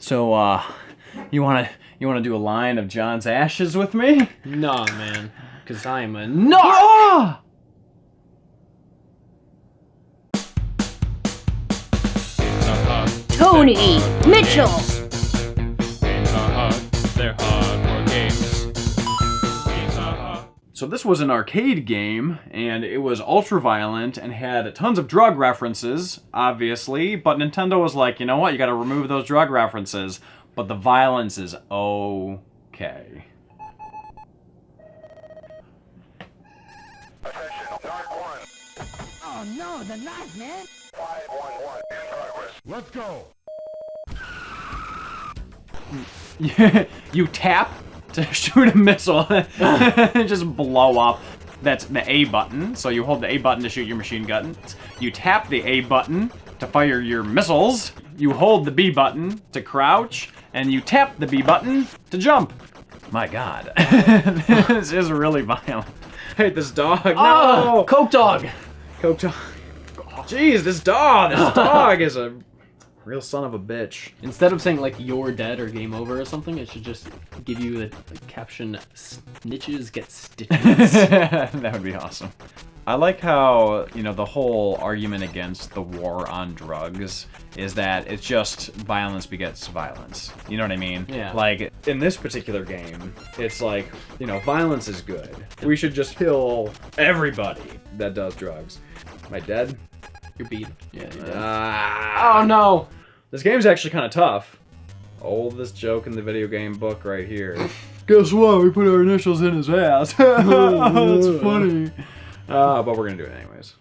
So, you wanna do a line of John's Ashes with me? Nah, man. Because I'm a narc! Tony Mitchell. Games are hard, they're hard for games. Games are hard. So this was an arcade game, and it was ultra-violent and had tons of drug references, obviously, but Nintendo was like, you know what, you gotta remove those drug references, but the violence is okay. Attention, Narc 1. Oh no, the knife, man. 511 in progress. Let's go. You tap to shoot a missile and just blow up. That's the A button, so you hold the A button to shoot your machine gun. You tap the A button to fire your missiles. You hold the B button to crouch, and you tap the B button to jump. My God, this is really violent. I hate this dog. No, Coke dog! Coke dog. Jeez, this dog is a real son of a bitch. Instead of saying, like, you're dead or game over or something, it should just give you the caption, snitches get stitches. That would be awesome. I like how, you know, the whole argument against the war on drugs is that it's just violence begets violence. You know what I mean? Yeah. Like, in this particular game, it's like, you know, violence is good. We should just kill everybody that does drugs. Am I dead? You're beat. Yeah, you're dead. Ah. Oh no! This game's actually kind of tough. Oldest joke in the video game book right here. Guess what? We put our initials in his ass. That's funny. But we're gonna do it anyways.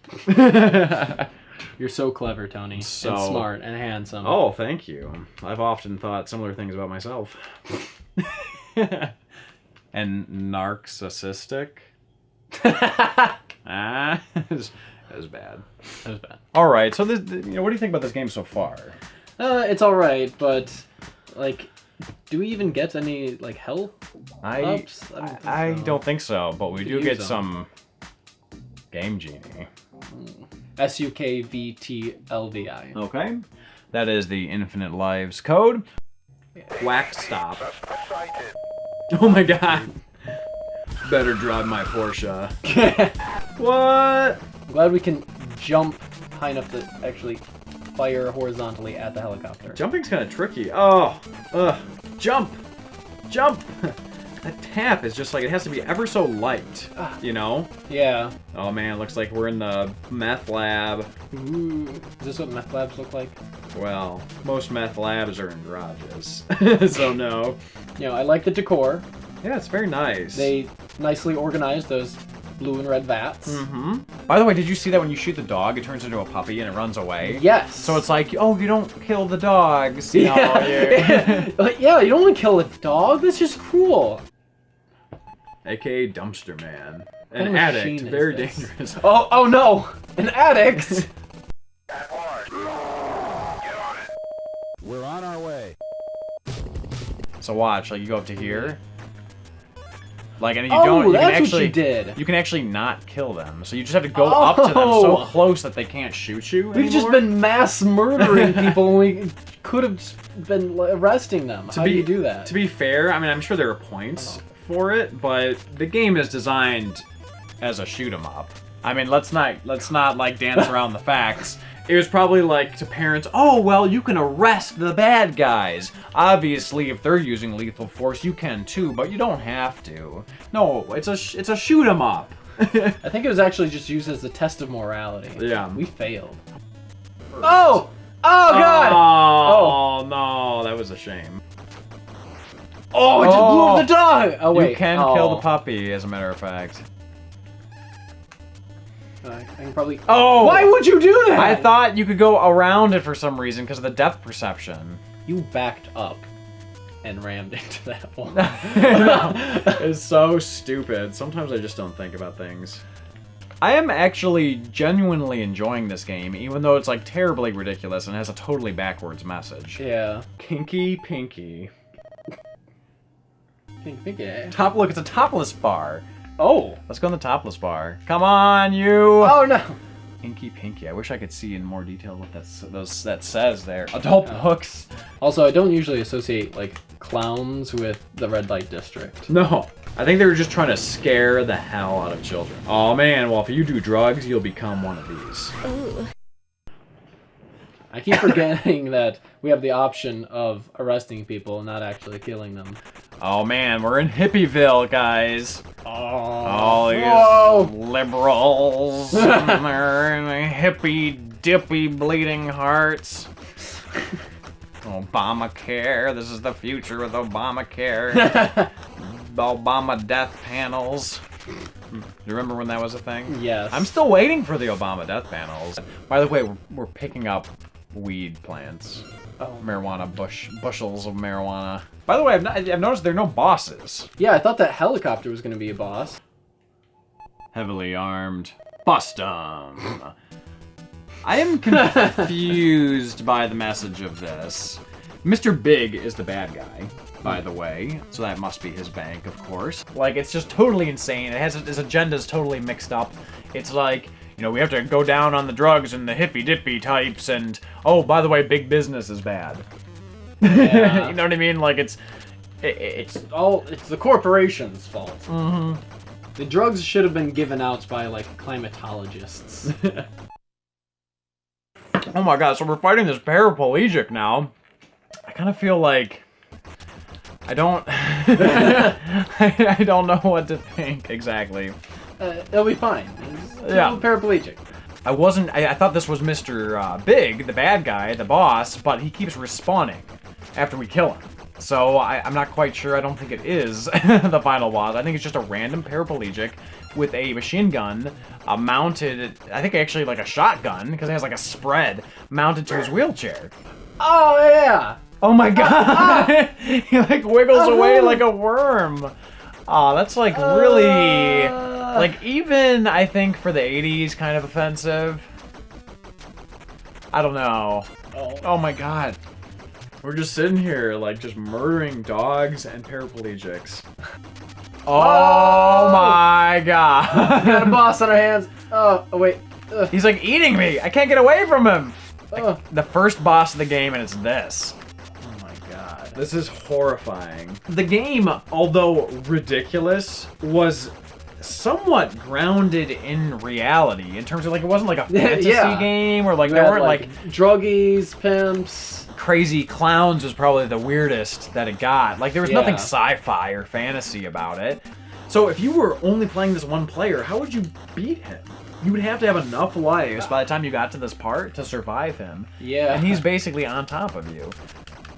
You're so clever, Tony. And smart and handsome. Oh, thank you. I've often thought similar things about myself. And narcissistic. That was bad. That was bad. All right. So this, you know, what do you think about this game so far? It's alright, but, like, do we even get any, like, health ups? I don't think so, but we do get them. some Game Genie. SUKVTLVI. Okay. That is the Infinite Lives code. Whack stop. Suspect sighted. Oh my God. Better drive my Porsche. What? I'm glad we can jump high enough to actually fire horizontally at the helicopter. Jumping's kind of tricky. Oh, jump, jump. That tap is just like, it has to be ever so light, you know? Yeah. Oh man, looks like we're in the meth lab. Ooh. Is this what meth labs look like? Well, most meth labs are in garages, so no. You know, I like the decor. Yeah, it's very nice. They nicely organized those blue and red vats. Mm-hmm. By the way, did you see that when you shoot the dog, it turns into a puppy and it runs away? Yes. So it's like, oh, you don't kill the dogs. Yeah. No, Like, yeah, you don't want to kill a dog. That's just cruel. AKA Dumpster Man. What An kind of addict. machine is Very this? dangerous. Oh no! An addict! At large. Get on it. We're on our way. So watch, like you go up to here. Like, and you Oh, don't, you that's can what actually, you did. You can actually not kill them. So you just have to go up to them so Oh. close that they can't shoot you We've just been mass murdering people when we could have just been arresting them. How do you do that? To be fair, I mean, I'm sure there are points for it, but the game is designed as a shoot 'em up. I mean, let's not like dance around the facts. It was probably like to parents, oh, well, you can arrest the bad guys. Obviously, if they're using lethal force, you can too, but you don't have to. No, it's a shoot 'em up. I think it was actually just used as a test of morality. Yeah. We failed. Oh! Oh, God! Oh, no, that was a shame. Oh, it just blew up the dog! Oh, wait. You can kill the puppy, as a matter of fact. I can probably... Oh! Why would you do that? I thought you could go around it for some reason because of the depth perception. You backed up and rammed into that wall. It's so stupid. Sometimes I just don't think about things. I am actually genuinely enjoying this game, even though it's like terribly ridiculous and has a totally backwards message. Yeah. Kinky Pinky. Pinky. Look, it's a topless bar. Oh. Let's go in the topless bar. Come on, you! Oh, no. Inky Pinky. I wish I could see in more detail what that says there. Adult books. Also, I don't usually associate like clowns with the red light district. No. I think they were just trying to scare the hell out of children. Oh man, well if you do drugs, you'll become one of these. Ooh. I keep forgetting that we have the option of arresting people and not actually killing them. Oh man, we're in Hippieville, guys. All these Whoa. liberals. They're hippie, dippy, bleeding hearts. Obamacare. This is the future with Obamacare. Obama death panels. You remember when that was a thing? Yes. I'm still waiting for the Obama death panels. By the way, we're picking up weed plants. Marijuana bushels of marijuana. By the way, I've noticed there are no bosses. Yeah, I thought that helicopter was going to be a boss. Heavily armed. Bust 'em. I am confused by the message of this. Mr. Big is the bad guy, by the way, so that must be his bank, of course. Like, it's just totally insane. It has his agenda's totally mixed up. It's like, you know, we have to go down on the drugs and the hippy-dippy types, and, oh, by the way, big business is bad. Yeah. You know what I mean? Like, it's the corporation's fault. Mm-hmm. The drugs should have been given out by, like, climatologists. Oh my god, so we're fighting this paraplegic now. I kind of feel like I don't I don't know what to think exactly. It'll be fine. He's a little paraplegic. I thought this was Mr. Big, the bad guy, the boss, but he keeps respawning after we kill him. So I'm not quite sure. I don't think it is the final boss. I think it's just a random paraplegic with a machine gun mounted, I think actually like a shotgun, because it has like a spread mounted to his wheelchair. Oh, yeah! Oh my god! He like wiggles away like a worm. Aw, that's like really, like even I think for the 80s kind of offensive. I don't know. Oh my god. We're just sitting here like just murdering dogs and paraplegics. Oh my god. We got a boss on our hands. Oh wait. He's like eating me. I can't get away from him. Like, the first boss of the game, and it's this. Oh my god. This is horrifying. The game, although ridiculous, was somewhat grounded in reality in terms of like it wasn't like a fantasy game or like there weren't like druggies, pimps. Crazy clowns was probably the weirdest that it got. Like there was nothing sci-fi or fantasy about it. So if you were only playing this one player, how would you beat him? You would have to have enough lives by the time you got to this part to survive him. Yeah. And he's basically on top of you.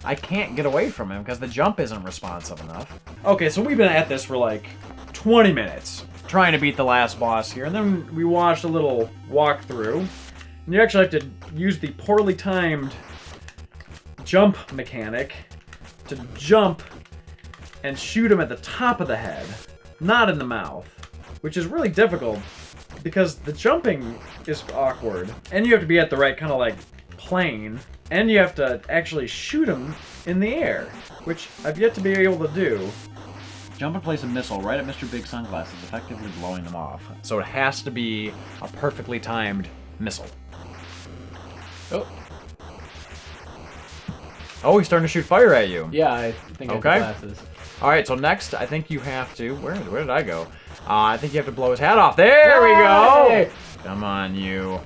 I can't get away from him because the jump isn't responsive enough. Okay, so we've been at this for like 20 minutes trying to beat the last boss here, and then we watched a little walkthrough. And you actually have to use the poorly timed jump mechanic to jump and shoot him at the top of the head, not in the mouth, which is really difficult because the jumping is awkward, and you have to be at the right kind of like plane, and you have to actually shoot him in the air, which I've yet to be able to do. Jump and place a missile right at Mr. Big's sunglasses, effectively blowing them off. So it has to be a perfectly timed missile. Oh, he's starting to shoot fire at you. Yeah, I think I have the glasses. Alright, so next, I think you have to... Where did I go? I think you have to blow his hat off. There we go! Come on, you.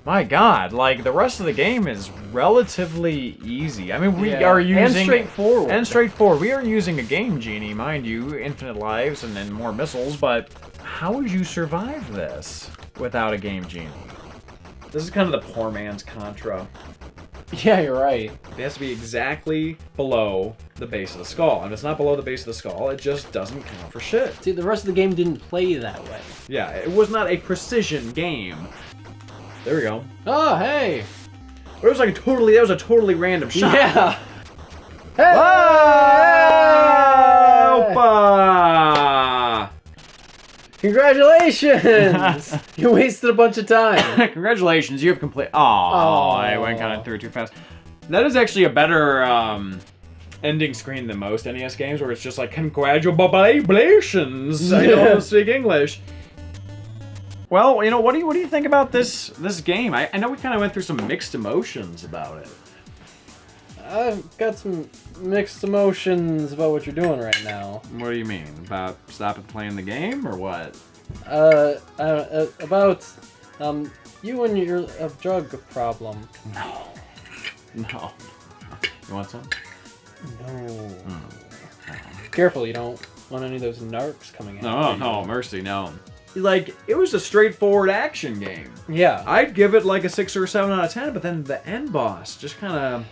My god, like, the rest of the game is relatively easy. I mean, we are using... And straightforward. And straightforward. We are using a Game Genie, mind you, infinite lives and then more missiles, but how would you survive this without a Game Genie? This is kind of the poor man's Contra. Yeah, you're right. It has to be exactly below the base of the skull. And if it's not below the base of the skull, it just doesn't count for shit. See, the rest of the game didn't play that way. Yeah, it was not a precision game. There we go. Oh, hey! But it was like that was a totally random shot. Yeah! Hey! Opa! Congratulations! You wasted a bunch of time. Congratulations, you have completed. Oh, I went kind of through it too fast. That is actually a better ending screen than most NES games, where it's just like congratulations. I don't speak English. Well, you know, what do you think about this game? I know we kind of went through some mixed emotions about it. I've got some mixed emotions about what you're doing right now. What do you mean? About stopping playing the game, or what? About you and your drug problem. No. No. You want some? No. Careful, you don't want any of those narcs coming in. No, mercy, no. Like, it was a straightforward action game. Yeah. I'd give it like a 6 or a 7 out of 10, but then the end boss just kind of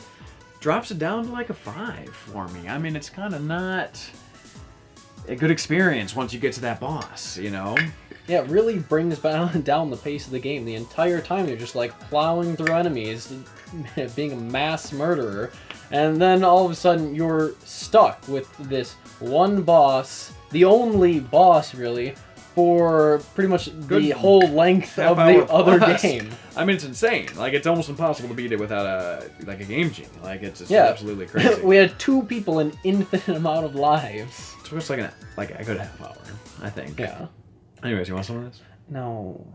drops it down to like a 5 for me. I mean, it's kind of not a good experience once you get to that boss, you know? Yeah, it really brings down the pace of the game. The entire time you're just like plowing through enemies, being a mass murderer, and then all of a sudden you're stuck with this one boss, the only boss really, for pretty much the whole length of the other game. I mean, it's insane. Like, it's almost impossible to beat it without a game genie. Like, it's just absolutely crazy. We had 2 people, an infinite amount of lives. It took us like a good half hour, I think. Yeah. Anyways, you want some of this? No.